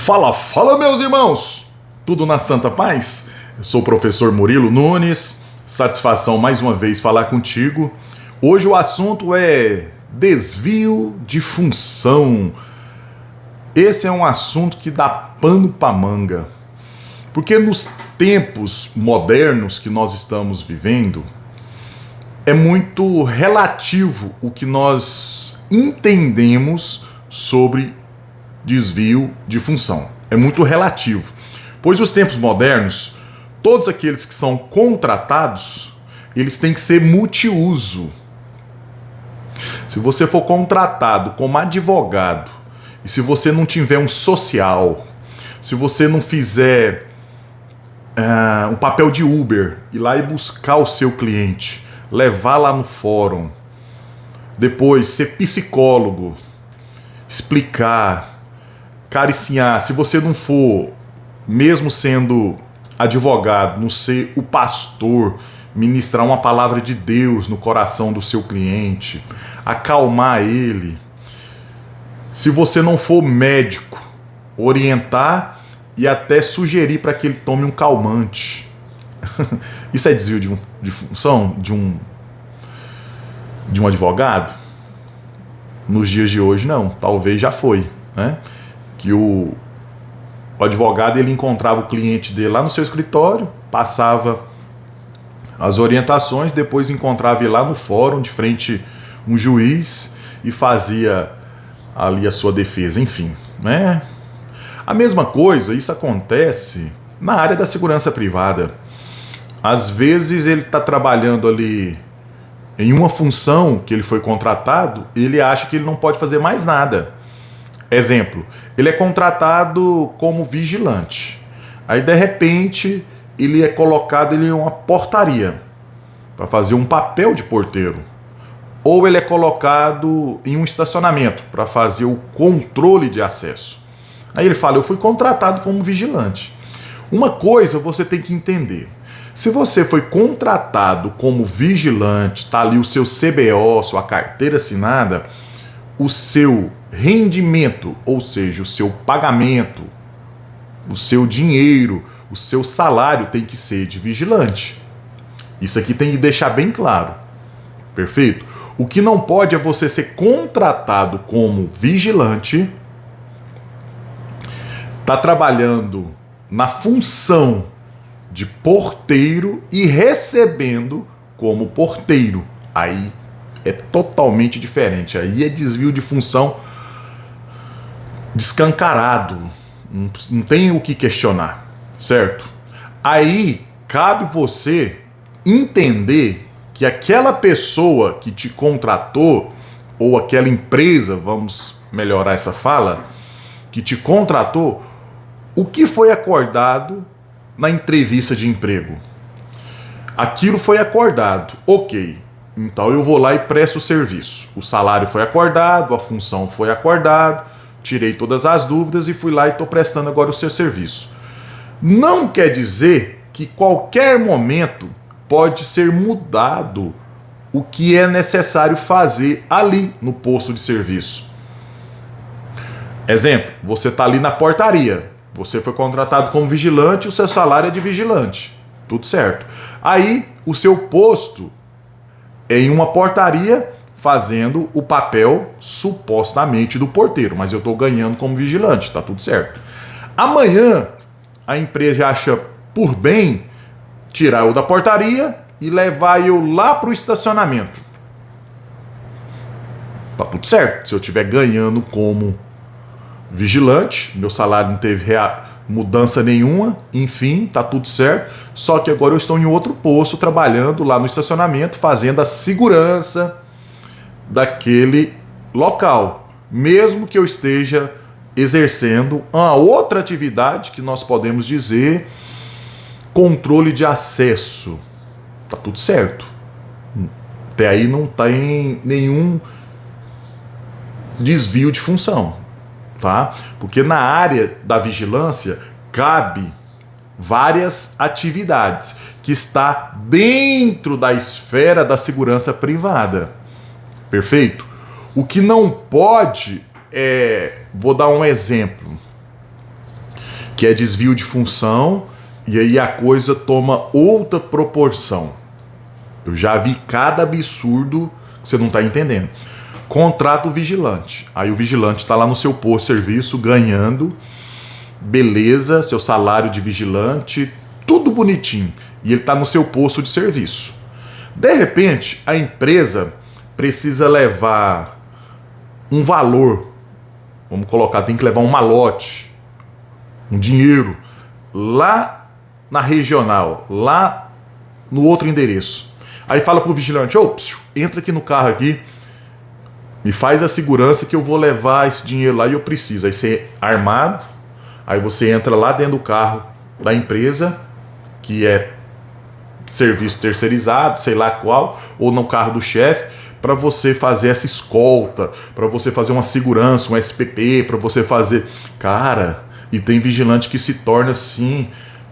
Fala, fala, meus irmãos! Tudo na santa paz? Eu sou o professor Murilo Nunes, satisfação mais uma vez falar contigo. Hoje o assunto é desvio de função. Esse é um assunto que dá pano pra manga, porque nos tempos modernos que nós estamos vivendo, é muito relativo o que nós entendemos sobre desvio de função. É muito relativo. Pois os tempos modernos, todos aqueles que são contratados, eles têm que ser multiuso. Se você for contratado como advogado, e se você não tiver um social, se você não fizer um papel de Uber, ir lá e buscar o seu cliente, levar lá no fórum, depois ser psicólogo, explicar, cariciar, se você não for, mesmo sendo advogado, não ser o pastor, ministrar uma palavra de Deus no coração do seu cliente, acalmar ele, se você não for médico, orientar e até sugerir para que ele tome um calmante. Isso é desvio de função de um advogado? Nos dias de hoje não, talvez já foi, né? Que o advogado ele encontrava o cliente dele lá no seu escritório, passava as orientações, depois encontrava ele lá no fórum, de frente um juiz, e fazia ali a sua defesa, enfim, né? A mesma coisa, isso acontece na área da segurança privada. Às vezes ele está trabalhando ali em uma função que ele foi contratado, ele acha que ele não pode fazer mais nada. Exemplo, ele é contratado como vigilante. Aí, de repente, ele é colocado em uma portaria para fazer um papel de porteiro. Ou ele é colocado em um estacionamento para fazer o controle de acesso. Aí ele fala, eu fui contratado como vigilante. Uma coisa você tem que entender. Se você foi contratado como vigilante, está ali o seu CBO, sua carteira assinada, o seu rendimento, ou seja, o seu pagamento, o seu dinheiro, o seu salário tem que ser de vigilante. Isso aqui tem que deixar bem claro. Perfeito? O que não pode é você ser contratado como vigilante, tá trabalhando na função de porteiro e recebendo como porteiro. Aí é totalmente diferente. Aí é desvio de função descancarado. Não tem o que questionar, certo? Aí cabe você entender que aquela pessoa que te contratou, ou aquela empresa, vamos melhorar essa fala, que te contratou, o que foi acordado na entrevista de emprego? Aquilo foi acordado, ok. Então eu vou lá e presto o serviço. O salário foi acordado, a função foi acordado, tirei todas as dúvidas e fui lá e estou prestando agora o seu serviço. Não quer dizer que qualquer momento pode ser mudado o que é necessário fazer ali no posto de serviço. Exemplo, você está ali na portaria, você foi contratado como vigilante, o seu salário é de vigilante, tudo certo. Aí o seu posto é em uma portaria fazendo o papel supostamente do porteiro, mas eu estou ganhando como vigilante, tá tudo certo. Amanhã a empresa acha por bem tirar eu da portaria e levar eu lá para o estacionamento. Tá tudo certo. Se eu estiver ganhando como vigilante, meu salário não teve mudança nenhuma, enfim, tá tudo certo. Só que agora eu estou em outro posto, trabalhando lá no estacionamento, fazendo a segurança daquele local, mesmo que eu esteja exercendo uma outra atividade que nós podemos dizer controle de acesso. Tá tudo certo. Até aí não tem nenhum desvio de função, tá? Porque na área da vigilância cabe várias atividades que está dentro da esfera da segurança privada. Perfeito? O que não pode é, vou dar um exemplo. que é desvio de função, e aí a coisa toma outra proporção. Eu já vi cada absurdo que você não está entendendo. Contrata o vigilante. Aí o vigilante está lá no seu posto de serviço ganhando, beleza, seu salário de vigilante, tudo bonitinho. E ele está no seu posto de serviço. De repente, a empresa precisa levar um valor, vamos colocar, tem que levar um malote, um dinheiro, lá na regional, lá no outro endereço. Aí fala pro vigilante, entra aqui no carro aqui, me faz a segurança que eu vou levar esse dinheiro lá e eu preciso. Aí você é armado, aí você entra lá dentro do carro da empresa, que é serviço terceirizado, sei lá qual, ou no carro do chefe, para você fazer essa escolta, para você fazer uma segurança, um SPP, para você fazer... Cara, e tem vigilante que se torna assim,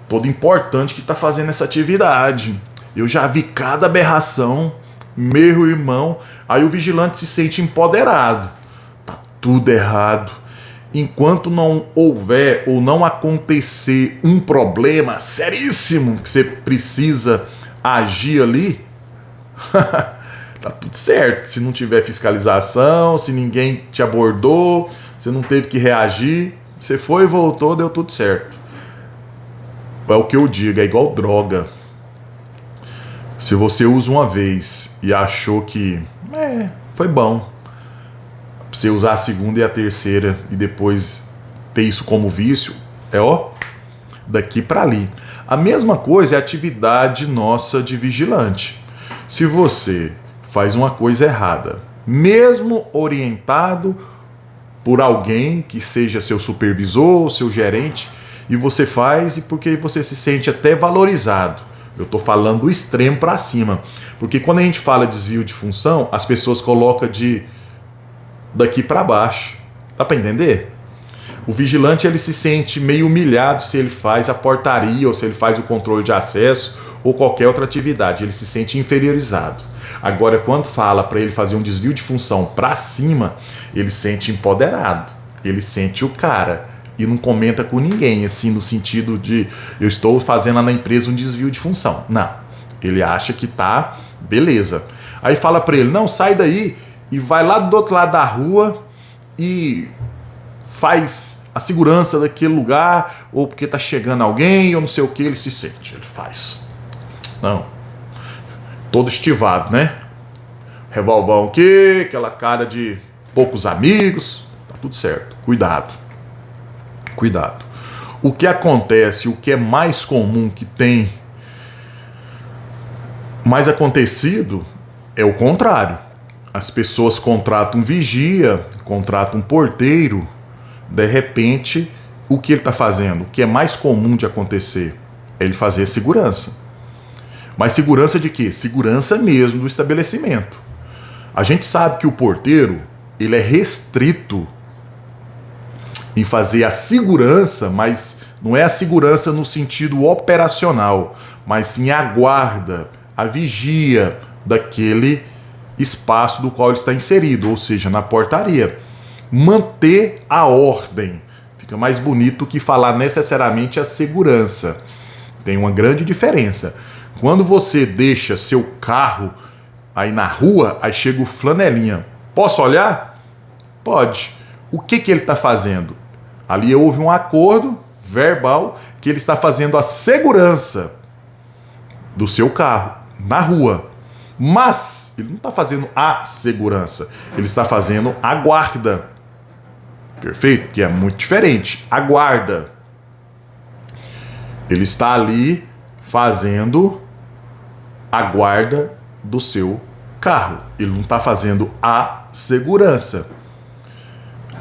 todo importante que tá fazendo essa atividade. Eu já vi cada aberração, meu irmão. Aí o vigilante se sente empoderado. Tá tudo errado. Enquanto não houver ou não acontecer um problema seríssimo que você precisa agir ali, tá tudo certo. Se não tiver fiscalização, se ninguém te abordou, você não teve que reagir, você foi e voltou, deu tudo certo. É o que eu digo, é igual droga. Se você usa uma vez e achou que foi bom, você usar a segunda e a terceira e depois ter isso como vício, daqui para ali. A mesma coisa é a atividade nossa de vigilante. Se você faz uma coisa errada, mesmo orientado por alguém que seja seu supervisor, seu gerente, e você faz e porque você se sente até valorizado. Eu tô falando do extremo para cima, porque quando a gente fala desvio de função, as pessoas colocam daqui para baixo. Dá para entender? O vigilante ele se sente meio humilhado se ele faz a portaria ou se ele faz o controle de acesso ou qualquer outra atividade. Ele se sente inferiorizado. Agora, quando fala para ele fazer um desvio de função para cima, ele se sente empoderado. Ele sente o cara e não comenta com ninguém, assim, no sentido de eu estou fazendo lá na empresa um desvio de função. Não. Ele acha que tá beleza. Aí fala para ele, não, sai daí e vai lá do outro lado da rua e faz a segurança daquele lugar, ou porque tá chegando alguém, ou não sei o que, ele se sente, ele faz. Não. Todo estivado, né? Revolvão aqui, aquela cara de poucos amigos, tá tudo certo. Cuidado. Cuidado. O que acontece, o que é mais comum que tem mais acontecido é o contrário. As pessoas contratam um vigia, contratam um porteiro, de repente, o que ele está fazendo? O que é mais comum de acontecer é ele fazer segurança. Mas segurança de quê? Segurança mesmo do estabelecimento. A gente sabe que o porteiro, ele é restrito em fazer a segurança, mas não é a segurança no sentido operacional, mas sim a guarda, a vigia daquele espaço do qual ele está inserido, ou seja, na portaria. Manter a ordem. Fica mais bonito que falar necessariamente a segurança. Tem uma grande diferença. Quando você deixa seu carro aí na rua, aí chega o flanelinha. Posso olhar? Pode. O que ele está fazendo? Ali houve um acordo verbal que ele está fazendo a segurança do seu carro na rua. Mas ele não está fazendo a segurança, ele está fazendo a guarda. Perfeito? Que é muito diferente. A guarda. Ele está ali fazendo a guarda do seu carro. Ele não está fazendo a segurança.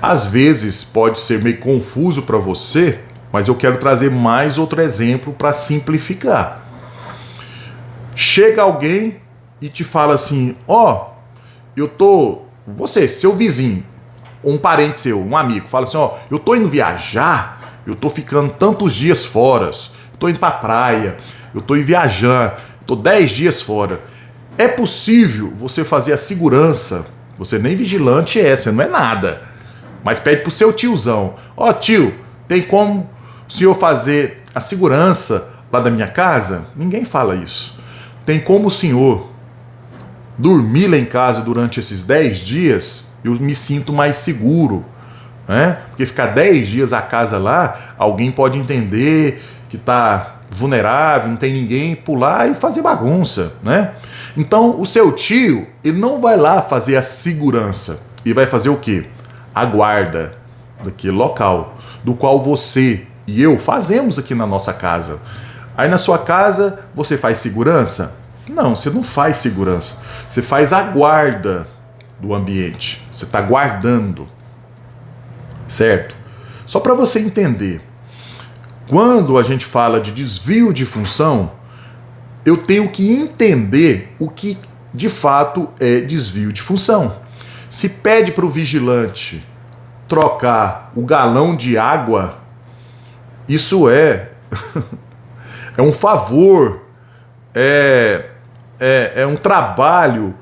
Às vezes pode ser meio confuso para você, mas eu quero trazer mais outro exemplo para simplificar. Chega alguém e te fala assim, você, seu vizinho, um parente seu, um amigo, fala assim, eu tô indo viajar, eu tô ficando tantos dias fora, eu tô indo pra praia, eu tô indo viajar, eu tô 10 dias fora. É possível você fazer a segurança, você nem vigilante você não é nada, mas pede pro seu tiozão, tio, tem como o senhor fazer a segurança lá da minha casa? Ninguém fala isso. Tem como o senhor dormir lá em casa durante esses 10 dias? Eu me sinto mais seguro, né? Porque ficar 10 dias a casa lá, alguém pode entender que está vulnerável, não tem ninguém, pular e fazer bagunça, né? Então o seu tio, ele não vai lá fazer a segurança, ele vai fazer o quê? A guarda daquele local, do qual você e eu fazemos aqui na nossa casa. Aí na sua casa você faz segurança? Não, você não faz segurança, você faz a guarda do ambiente, você está guardando, certo? Só para você entender, quando a gente fala de desvio de função, eu tenho que entender o que de fato é desvio de função. Se pede para o vigilante trocar o galão de água, isso é um favor, é um trabalho,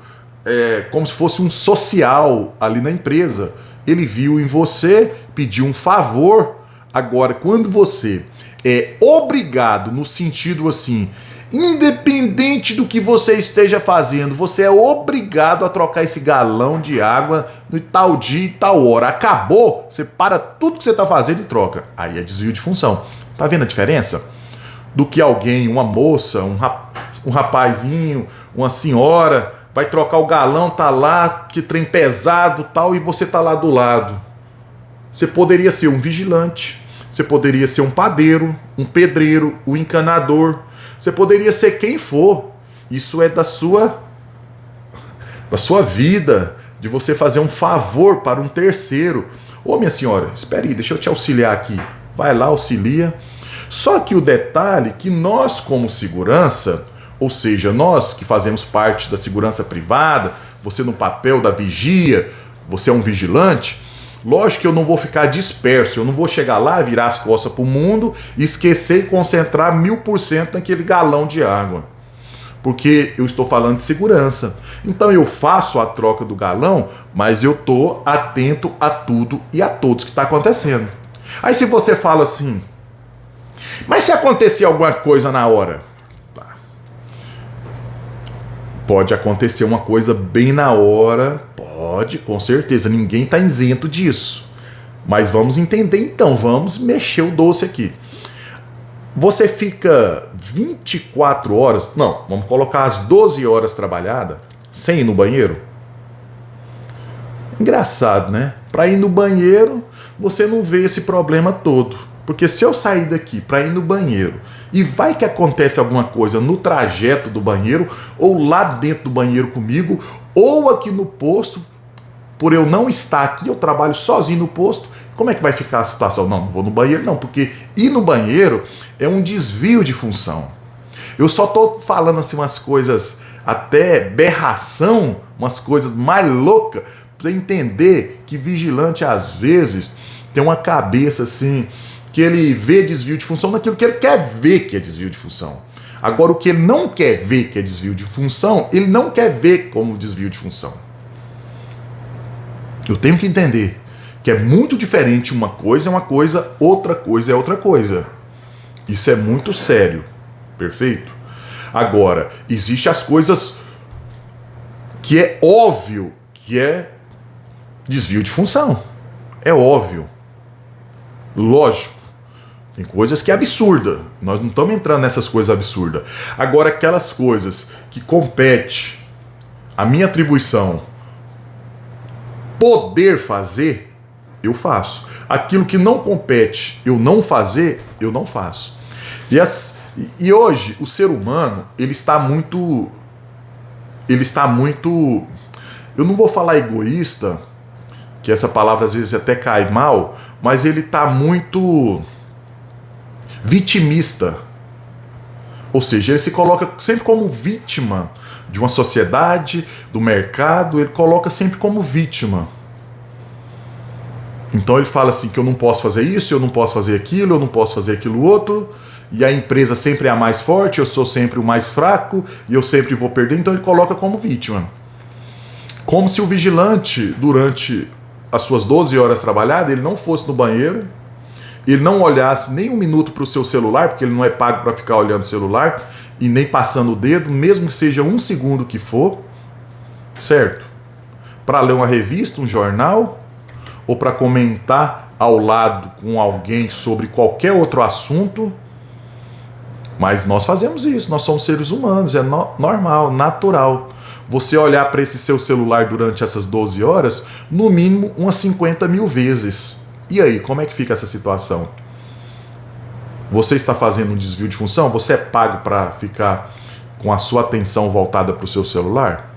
como se fosse um social ali na empresa. Ele viu em você, pediu um favor. Agora, quando você é obrigado, no sentido assim, independente do que você esteja fazendo, você é obrigado a trocar esse galão de água no tal dia e tal hora. Acabou, você para tudo que você está fazendo e troca. Aí é desvio de função. Tá vendo a diferença? Do que alguém, uma moça, um rapazinho, uma senhora, vai trocar o galão, tá lá, que trem pesado tal, e você tá lá do lado. Você poderia ser um vigilante, você poderia ser um padeiro, um pedreiro, um encanador, você poderia ser quem for. Isso é da sua vida, de você fazer um favor para um terceiro. Ô minha senhora, espere aí, deixa eu te auxiliar aqui. Vai lá, auxilia. Só que o detalhe é que nós, como segurança, ou seja, nós que fazemos parte da segurança privada, você no papel da vigia, você é um vigilante, lógico que eu não vou ficar disperso, eu não vou chegar lá, virar as costas para o mundo e esquecer e concentrar 1000% naquele galão de água. Porque eu estou falando de segurança. Então eu faço a troca do galão, mas eu estou atento a tudo e a todos que está acontecendo. Aí se você fala assim, mas se acontecer alguma coisa na hora? Pode acontecer uma coisa bem na hora, pode, com certeza, ninguém está isento disso. Mas vamos entender então, vamos mexer o doce aqui. Você fica 24 horas, não, vamos colocar as 12 horas trabalhadas, sem ir no banheiro? Engraçado, né? Para ir no banheiro, você não vê esse problema todo. Porque se eu sair daqui para ir no banheiro e vai que acontece alguma coisa no trajeto do banheiro, ou lá dentro do banheiro comigo, ou aqui no posto, por eu não estar aqui, eu trabalho sozinho no posto, como é que vai ficar a situação? Não vou no banheiro não, porque ir no banheiro é um desvio de função. Eu só tô falando assim umas coisas, até berração, umas coisas mais loucas, para entender que vigilante às vezes tem uma cabeça assim, que ele vê desvio de função naquilo que ele quer ver que é desvio de função. Agora, o que ele não quer ver que é desvio de função, ele não quer ver como desvio de função. Eu tenho que entender que é muito diferente, uma coisa é uma coisa, outra coisa é outra coisa. Isso é muito sério, perfeito? Agora, existem as coisas que é óbvio que é desvio de função. É óbvio. Lógico. Tem coisas que é absurda. Nós não estamos entrando nessas coisas absurdas. Agora, aquelas coisas que compete a minha atribuição poder fazer, eu faço. Aquilo que não compete eu não fazer, eu não faço. E hoje, o ser humano, ele está muito... Eu não vou falar egoísta, que essa palavra às vezes até cai mal, mas ele está muito vitimista. Ou seja, ele se coloca sempre como vítima de uma sociedade, do mercado, ele coloca sempre como vítima. Então ele fala assim que eu não posso fazer isso, eu não posso fazer aquilo, eu não posso fazer aquilo outro, e a empresa sempre é a mais forte, eu sou sempre o mais fraco, e eu sempre vou perder, então ele coloca como vítima. Como se o vigilante, durante as suas 12 horas trabalhadas, ele não fosse no banheiro, ele não olhasse nem um minuto para o seu celular, porque ele não é pago para ficar olhando o celular e nem passando o dedo, mesmo que seja um segundo que for, certo? Para ler uma revista, um jornal, ou para comentar ao lado com alguém sobre qualquer outro assunto. Mas nós fazemos isso, nós somos seres humanos, é normal, natural. Você olhar para esse seu celular durante essas 12 horas, no mínimo umas 50 mil vezes. E aí, como é que fica essa situação? Você está fazendo um desvio de função? Você é pago para ficar com a sua atenção voltada para o seu celular?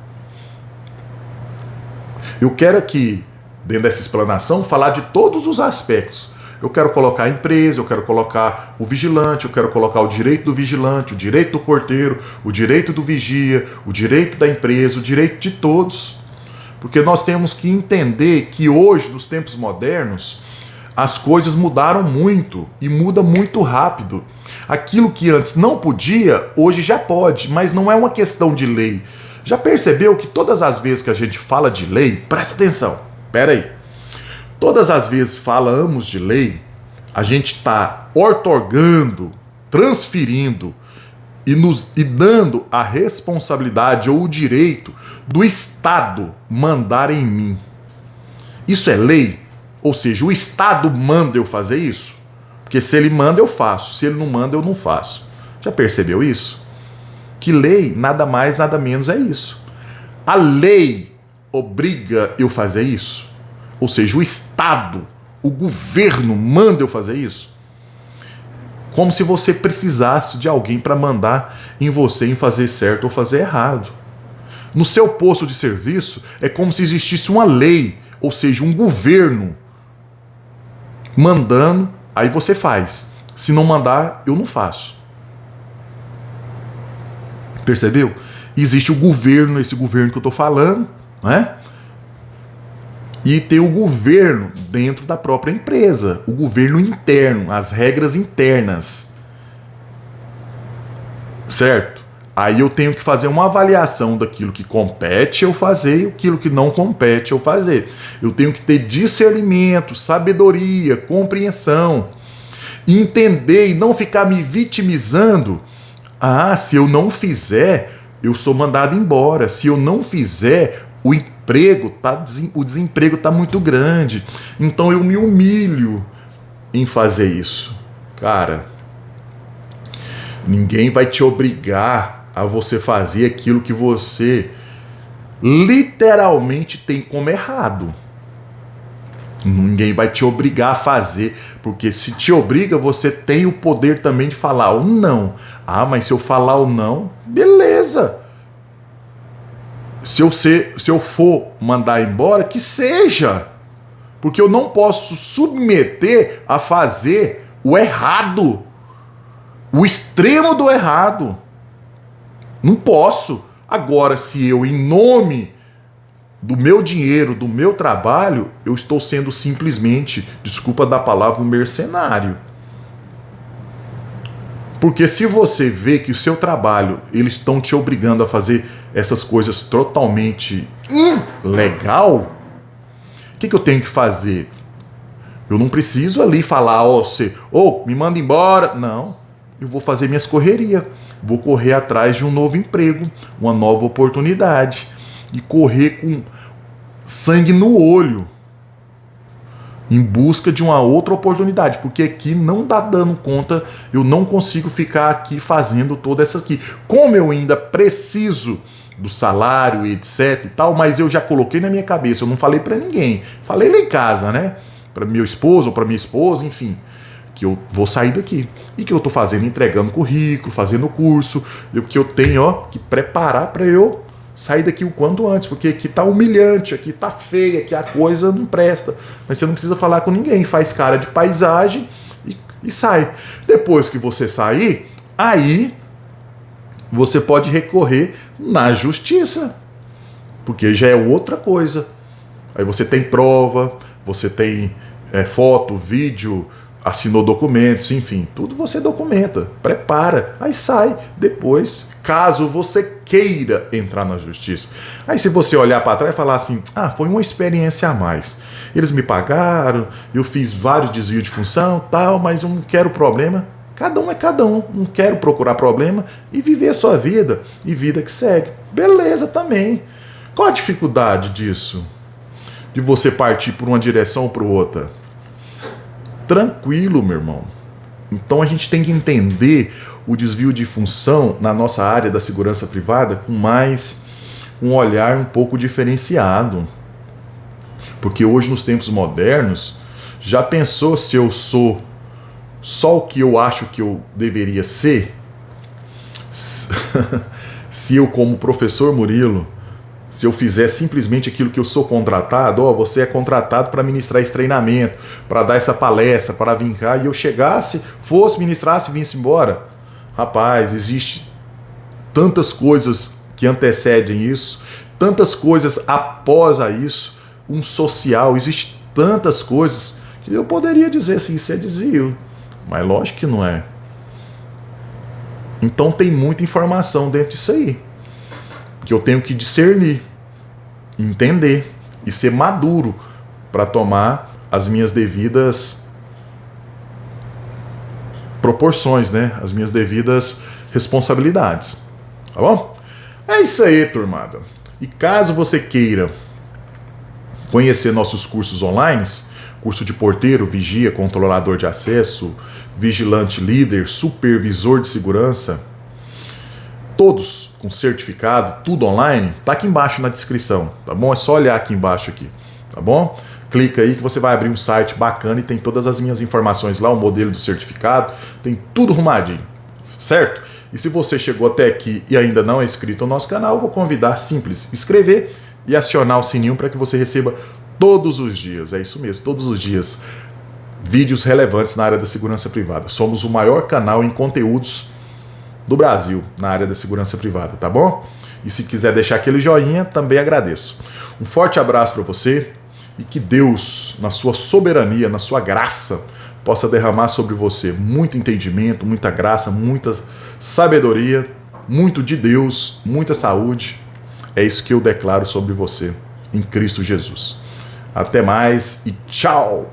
Eu quero aqui, dentro dessa explanação, falar de todos os aspectos. Eu quero colocar a empresa, eu quero colocar o vigilante, eu quero colocar o direito do vigilante, o direito do porteiro, o direito do vigia, o direito da empresa, o direito de todos. Porque nós temos que entender que hoje, nos tempos modernos, as coisas mudaram muito e muda muito rápido. Aquilo que antes não podia, hoje já pode, mas não é uma questão de lei. Já percebeu que todas as vezes que a gente fala de lei, presta atenção, pera aí. Todas as vezes falamos de lei, a gente está outorgando, transferindo e dando a responsabilidade ou o direito do Estado mandar em mim. Isso é lei? Ou seja, o Estado manda eu fazer isso? Porque se ele manda, eu faço. Se ele não manda, eu não faço. Já percebeu isso? Que lei, nada mais, nada menos é isso. A lei obriga eu fazer isso? Ou seja, o Estado, o governo manda eu fazer isso? Como se você precisasse de alguém para mandar em você em fazer certo ou fazer errado. No seu posto de serviço, é como se existisse uma lei, ou seja, um governo mandando, aí você faz. Se não mandar, eu não faço. Percebeu? Existe o governo, esse governo que eu estou falando, né? E tem o governo dentro da própria empresa, o governo interno, as regras internas. Certo? Aí eu tenho que fazer uma avaliação daquilo que compete eu fazer e aquilo que não compete eu fazer. Eu tenho que ter discernimento, sabedoria, compreensão. E entender e não ficar me vitimizando. Ah, se eu não fizer, eu sou mandado embora. Se eu não fizer, o desemprego está muito grande, então eu me humilho em fazer isso. Cara, ninguém vai te obrigar a você fazer aquilo que você literalmente tem como errado. Ninguém vai te obrigar a fazer, porque se te obriga, você tem o poder também de falar o não. Ah, mas se eu falar o não, beleza. Se eu for mandar embora, que seja. Porque eu não posso submeter a fazer o errado. O extremo do errado. Não posso. Agora, se eu, em nome do meu dinheiro, do meu trabalho, eu estou sendo simplesmente, desculpa da palavra, um mercenário. Porque se você vê que o seu trabalho, eles estão te obrigando a fazer essas coisas totalmente ilegal, o que eu tenho que fazer? Eu não preciso ali falar, me manda embora. Não, eu vou fazer minhas correrias. Vou correr atrás de um novo emprego, uma nova oportunidade. E correr com sangue no olho. Em busca de uma outra oportunidade, porque aqui não dá dando conta, eu não consigo ficar aqui fazendo toda essa aqui. Como eu ainda preciso do salário, etc e tal, mas eu já coloquei na minha cabeça, eu não falei pra ninguém, falei lá em casa, né? Pra meu esposo ou pra minha esposa, enfim, que eu vou sair daqui. E que eu tô fazendo, entregando currículo, fazendo curso, que eu tenho, que preparar pra eu sair daqui o quanto antes, porque aqui tá humilhante, aqui tá feia, aqui a coisa não presta. Mas você não precisa falar com ninguém, faz cara de paisagem e sai. Depois que você sair, aí você pode recorrer na justiça, porque já é outra coisa. Aí você tem prova, você tem foto, vídeo, assinou documentos, enfim, tudo você documenta, prepara, aí sai depois, caso você queira entrar na justiça. Aí se você olhar para trás e falar assim, foi uma experiência a mais, eles me pagaram, eu fiz vários desvios de função, tal, mas eu não quero problema. Cada um é cada um, não quero procurar problema e viver a sua vida, e vida que segue. Beleza também. Qual a dificuldade disso? De você partir por uma direção ou por outra? Tranquilo, meu irmão. Então a gente tem que entender o desvio de função na nossa área da segurança privada com mais um olhar um pouco diferenciado. Porque hoje, nos tempos modernos, já pensou se eu sou só o que eu acho que eu deveria ser? Se eu, como professor Murilo, se eu fizer simplesmente aquilo que eu sou contratado, você é contratado para ministrar esse treinamento, para dar essa palestra, para vir cá, e eu chegasse, fosse, ministrasse e vinsse embora. Rapaz, existe tantas coisas que antecedem isso, tantas coisas após a isso, um social, existe tantas coisas que eu poderia dizer assim, isso é desvio, mas lógico que não é. Então tem muita informação dentro disso aí, que eu tenho que discernir, entender e ser maduro para tomar as minhas devidas proporções, né? As minhas devidas responsabilidades. Tá bom? É isso aí, turmada. E caso você queira conhecer nossos cursos online, curso de porteiro, vigia, controlador de acesso, vigilante líder, supervisor de segurança, todos com certificado, tudo online, tá aqui embaixo na descrição, tá bom? É só olhar aqui embaixo aqui, tá bom? Clica aí que você vai abrir um site bacana e tem todas as minhas informações lá, o modelo do certificado, tem tudo arrumadinho, certo? E se você chegou até aqui e ainda não é inscrito no nosso canal, eu vou convidar, simples, inscrever e acionar o sininho para que você receba todos os dias, é isso mesmo, todos os dias, vídeos relevantes na área da segurança privada. Somos o maior canal em conteúdos do Brasil na área da segurança privada, tá bom? E se quiser deixar aquele joinha, também agradeço. Um forte abraço para você e que Deus, na sua soberania, na sua graça, possa derramar sobre você muito entendimento, muita graça, muita sabedoria, muito de Deus, muita saúde. É isso que eu declaro sobre você em Cristo Jesus. Até mais e tchau!